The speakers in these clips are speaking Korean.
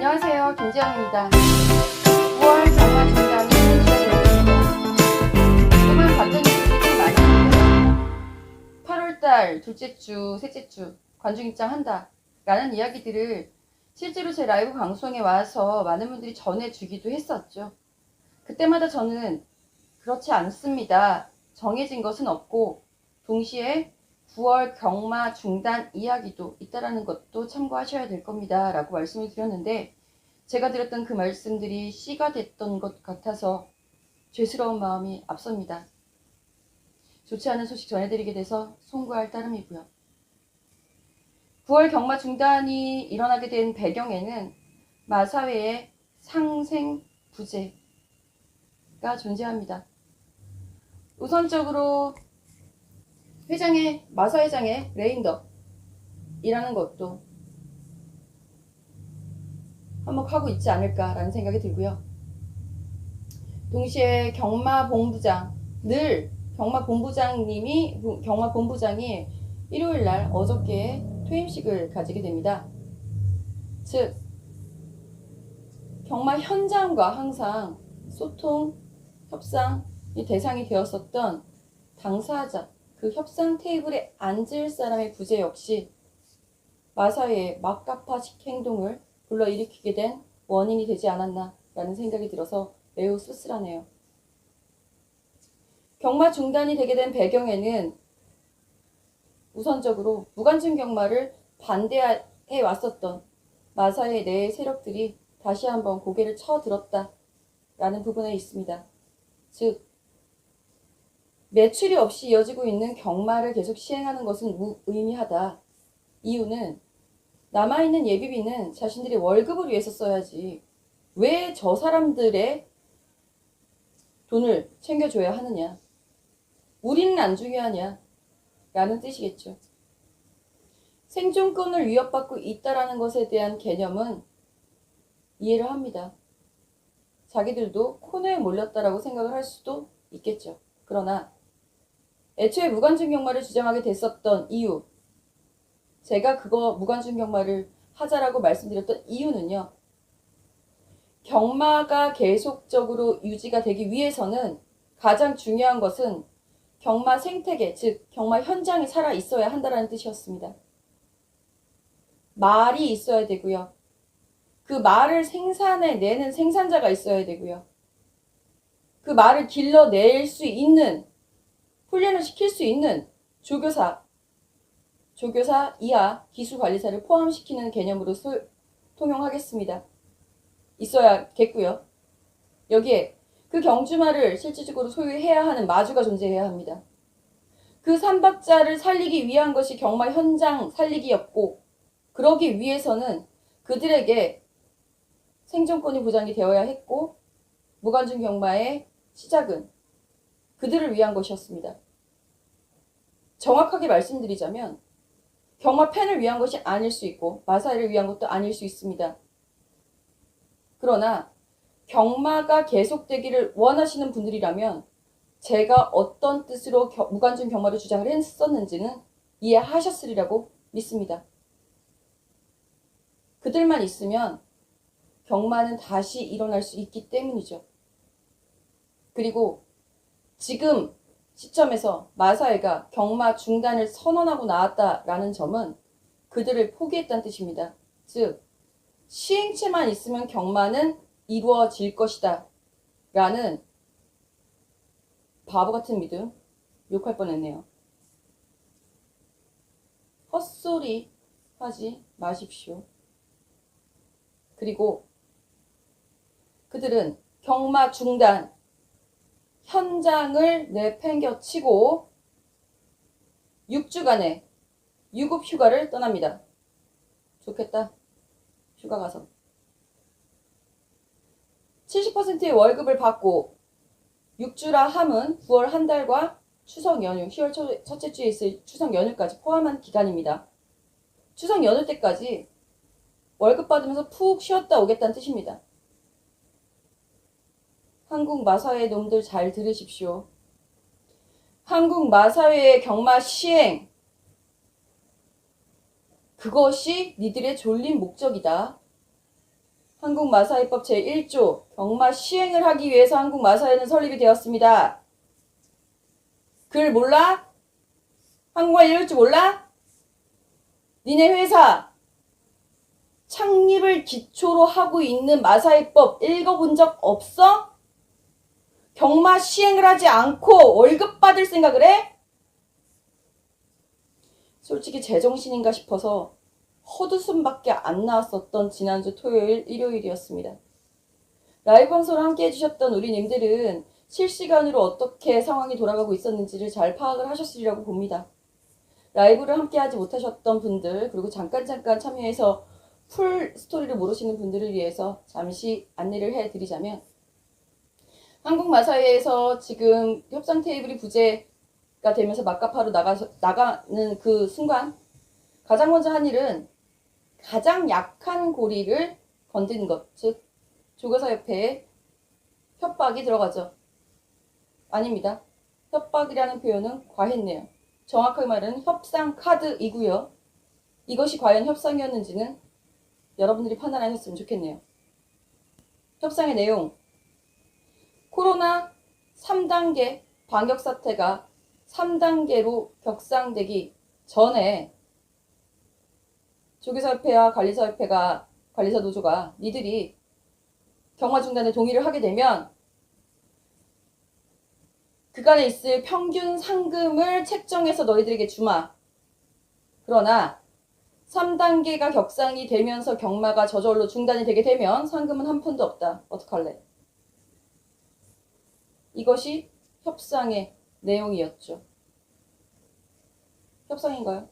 안녕하세요. 김지영입니다. 9월 경마 중단이 시작되었습니다. 정말 같은 일들이 많이 있는데요. 8월달 둘째 주, 셋째 주 관중 입장한다 라는 이야기들을 실제로 제 라이브 방송에 와서 많은 분들이 전해주기도 했었죠. 그때마다 저는 그렇지 않습니다. 정해진 것은 없고 동시에 9월 경마 중단 이야기도 있다라는 것도 참고하셔야 될 겁니다 라고 말씀을 드렸는데, 제가 드렸던 그 말씀들이 씨가 됐던 것 같아서 죄스러운 마음이 앞섭니다. 좋지 않은 소식 전해드리게 돼서 송구할 따름이고요. 9월 경마 중단이 일어나게 된 배경에는 마사회의 상생 부재가 존재합니다. 우선적으로 마사회장의 레인덕이라는 것도 한몫하고 있지 않을까라는 생각이 들고요. 동시에 경마본부장이 일요일날 어저께 퇴임식을 가지게 됩니다. 즉, 경마 현장과 항상 소통, 협상이 대상이 되었었던 당사자, 그 협상 테이블에 앉을 사람의 부재 역시 마사회의 막가파식 행동을 불러일으키게 된 원인이 되지 않았나라는 생각이 들어서 매우 씁쓸하네요. 경마 중단이 되게 된 배경에는 우선적으로 무관중 경마를 반대해 왔었던 마사회 내의 세력들이 다시 한번 고개를 쳐들었다라는 부분에 있습니다. 즉, 매출이 없이 이어지고 있는 경마를 계속 시행하는 것은 무의미하다. 이유는 남아있는 예비비는 자신들의 월급을 위해서 써야지 왜 저 사람들의 돈을 챙겨줘야 하느냐, 우리는 안 중요하냐 라는 뜻이겠죠. 생존권을 위협받고 있다라는 것에 대한 개념은 이해를 합니다. 자기들도 코너에 몰렸다라고 생각을 할 수도 있겠죠. 그러나 애초에 무관중 경마를 주장하게 됐었던 이유, 제가 무관중 경마를 하자라고 말씀드렸던 이유는요, 경마가 계속적으로 유지가 되기 위해서는 가장 중요한 것은 경마 생태계, 즉 경마 현장이 살아 있어야 한다는 뜻이었습니다. 말이 있어야 되고요. 그 말을 생산해내는 생산자가 있어야 되고요. 그 말을 길러낼 수 있는, 훈련을 시킬 수 있는 조교사 이하 기술관리사를 포함시키는 개념으로 통용하겠습니다. 있어야겠고요. 여기에 그 경주마를 실질적으로 소유해야 하는 마주가 존재해야 합니다. 그 삼박자를 살리기 위한 것이 경마 현장 살리기였고, 그러기 위해서는 그들에게 생존권이 보장이 되어야 했고, 무관중 경마의 시작은 그들을 위한 것이었습니다. 정확하게 말씀드리자면 경마 팬을 위한 것이 아닐 수 있고 마사회를 위한 것도 아닐 수 있습니다. 그러나 경마가 계속되기를 원하시는 분들이라면 제가 어떤 뜻으로 무관중 경마를 주장을 했었는지는 이해하셨으리라고 믿습니다. 그들만 있으면 경마는 다시 일어날 수 있기 때문이죠. 그리고 지금 시점에서 마사회가 경마 중단을 선언하고 나왔다라는 점은 그들을 포기했다는 뜻입니다. 즉, 시행체만 있으면 경마는 이루어질 것이다 라는 바보 같은 믿음, 욕할 뻔했네요. 헛소리 하지 마십시오. 그리고 그들은 경마 중단 현장을 내팽겨치고 6주간의 유급 휴가를 떠납니다. 좋겠다. 휴가 가서 70%의 월급을 받고 6주라 함은 9월 한 달과 추석 연휴, 10월 첫째 주에 있을 추석 연휴까지 포함한 기간입니다. 추석 연휴 때까지 월급 받으면서 푹 쉬었다 오겠다는 뜻입니다. 한국 마사회 놈들 잘 들으십시오. 한국 마사회의 경마 시행, 그것이 니들의 졸린 목적이다. 한국마사회법 제1조 경마 시행을 하기 위해서 한국마사회는 설립이 되었습니다. 글 몰라? 한국말 읽을 줄 몰라? 니네 회사 창립을 기초로 하고 있는 마사회법 읽어본 적 없어? 경마 시행을 하지 않고 월급 받을 생각을 해? 솔직히 제정신인가 싶어서 헛웃음밖에 안 나왔었던 지난주 토요일, 일요일이었습니다. 라이브 방송을 함께 해주셨던 우리님들은 실시간으로 어떻게 상황이 돌아가고 있었는지를 잘 파악을 하셨으리라고 봅니다. 라이브를 함께 하지 못하셨던 분들, 그리고 잠깐 참여해서 풀 스토리를 모르시는 분들을 위해서 잠시 안내를 해드리자면, 한국마사회에서 지금 협상 테이블이 부재가 되면서 막가파로 나가는 그 순간 가장 먼저 한 일은 가장 약한 고리를 건드는 것, 즉 조교사협회에 협박이 들어가죠. 아닙니다. 협박이라는 표현은 과했네요. 정확하게 말하는 협상 카드이고요. 이것이 과연 협상이었는지는 여러분들이 판단하셨으면 좋겠네요. 협상의 내용, 코로나 3단계 방역사태가 3단계로 격상되기 전에 조교사협회와 관리사 노조가 니들이 경마 중단에 동의를 하게 되면 그간에 있을 평균 상금을 책정해서 너희들에게 주마. 그러나 3단계가 격상이 되면서 경마가 저절로 중단이 되게 되면 상금은 한 푼도 없다. 어떡할래? 이것이 협상의 내용이었죠. 협상인가요?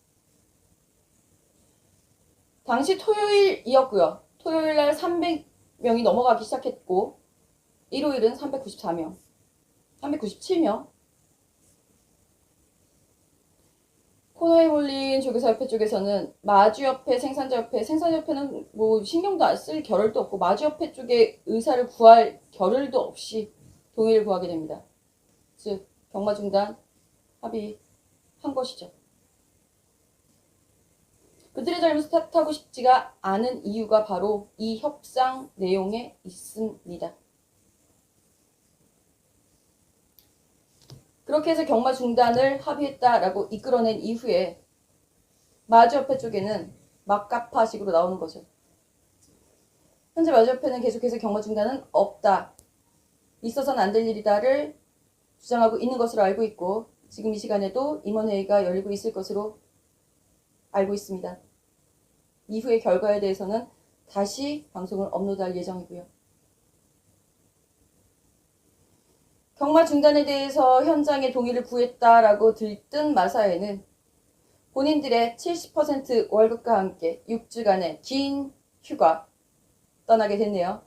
당시 토요일이었고요. 토요일날 300명이 넘어가기 시작했고 일요일은 394명, 397명. 코너에 몰린 조교사협회 쪽에서는 마주협회, 생산자협회는 뭐 신경도 안 쓸 겨를도 없고 마주협회 쪽에 의사를 구할 겨를도 없이 동의를 구하게 됩니다. 즉 경마 중단 합의한 것이죠. 그들의 잘못을 탓하고 싶지가 않은 이유가 바로 이 협상 내용에 있습니다. 그렇게 해서 경마 중단을 합의했다라고 이끌어낸 이후에 마주협회 쪽에는 막가파식으로 나오는 거죠. 현재 마주협회는 계속해서 경마 중단은 없다. 있어서는 안 될 일이다를 주장하고 있는 것으로 알고 있고 지금 이 시간에도 임원회의가 열리고 있을 것으로 알고 있습니다. 이후의 결과에 대해서는 다시 방송을 업로드할 예정이고요. 경마 중단에 대해서 현장에 동의를 구했다라고 들뜬 마사회는 본인들의 70% 월급과 함께 6주간의 긴 휴가 떠나게 됐네요.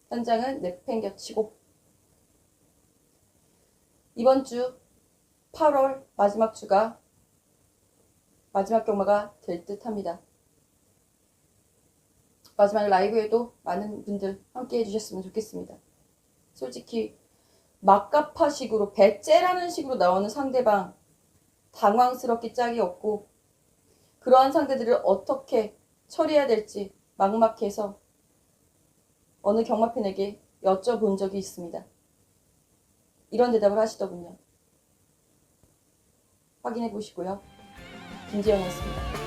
현장은 내팽겨치고 이번 주 8월 마지막 주가 마지막 경마가 될 듯합니다. 마지막 라이브에도 많은 분들 함께 해주셨으면 좋겠습니다. 솔직히 막가파식으로 배째라는 식으로 나오는 상대방 당황스럽기 짝이 없고 그러한 상대들을 어떻게 처리해야 될지 막막해서 어느 경마팬에게 여쭤본 적이 있습니다. 이런 대답을 하시더군요. 확인해 보시고요. 김지영이었습니다.